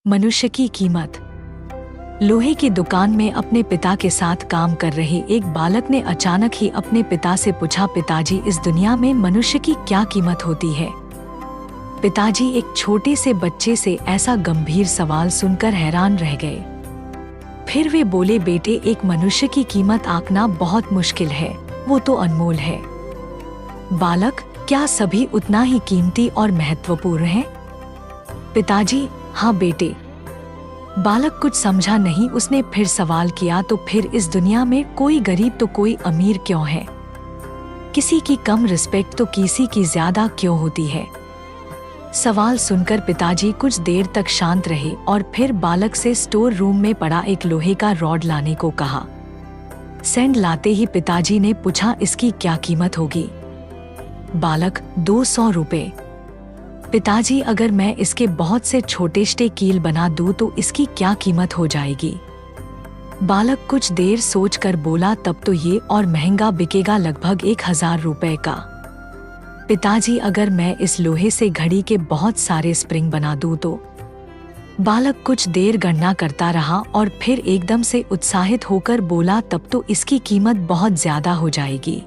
मनुष्य की कीमत। लोहे की दुकान में अपने पिता के साथ काम कर रहे एक बालक ने अचानक ही अपने पिता से पूछा, पिताजी, इस दुनिया में मनुष्य की क्या कीमत होती है? पिताजी एक छोटे से बच्चे से ऐसा गंभीर सवाल सुनकर हैरान रह गए। फिर वे बोले, बेटे, एक मनुष्य की कीमत आंकना बहुत मुश्किल है, वो तो अनमोल है। बालक, क्या सभी उतना ही कीमती और महत्वपूर्ण हैं? पिताजी, हाँ बेटे। बालक कुछ समझा नहीं। उसने फिर सवाल किया, तो फिर इस दुनिया में कोई गरीब तो कोई अमीर क्यों है? किसी की कम रिस्पेक्ट तो किसी की ज्यादा क्यों होती है? सवाल सुनकर पिताजी कुछ देर तक शांत रहे और फिर बालक से स्टोर रूम में पड़ा एक लोहे का रॉड लाने को कहा। सैंड लाते ही पिताजी ने पूछा, इसकी क्या कीमत होगी? बालक, 200 रुपए। पिताजी, अगर मैं इसके बहुत से छोटे कील बना दूं तो इसकी क्या कीमत हो जाएगी? बालक कुछ देर सोचकर बोला, तब तो ये और महंगा बिकेगा, लगभग 1000 रुपए का। पिताजी, अगर मैं इस लोहे से घड़ी के बहुत सारे स्प्रिंग बना दूं तो? बालक कुछ देर गणना करता रहा और फिर एकदम से उत्साहित होकर बोला, तब तो इसकी कीमत बहुत ज्यादा हो जाएगी।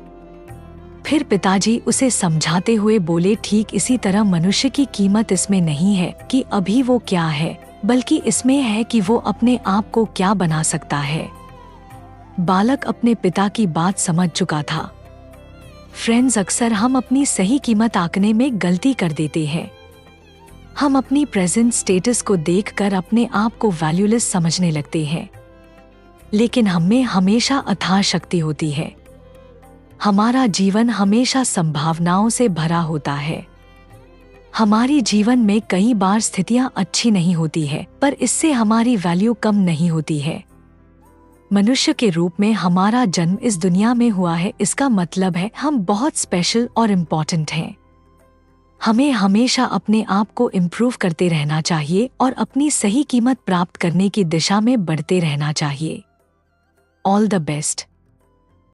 फिर पिताजी उसे समझाते हुए बोले, ठीक इसी तरह मनुष्य की कीमत इसमें नहीं है कि अभी वो क्या है, बल्कि इसमें है कि वो अपने आप को क्या बना सकता है। बालक अपने पिता की बात समझ चुका था। फ्रेंड्स, अक्सर हम अपनी सही कीमत आंकने में गलती कर देते हैं। हम अपनी प्रेजेंट स्टेटस को देखकर अपने आप को वैल्यूलेस समझने लगते हैं, लेकिन हमें हमेशा अथाह शक्ति होती है। हमारा जीवन हमेशा संभावनाओं से भरा होता है। हमारी जीवन में कई बार स्थितियां अच्छी नहीं होती है, पर इससे हमारी वैल्यू कम नहीं होती है। मनुष्य के रूप में हमारा जन्म इस दुनिया में हुआ है, इसका मतलब है हम बहुत स्पेशल और इम्पोर्टेंट हैं। हमें हमेशा अपने आप को इम्प्रूव करते रहना चाहिए और अपनी सही कीमत प्राप्त करने की दिशा में बढ़ते रहना चाहिए। All the best.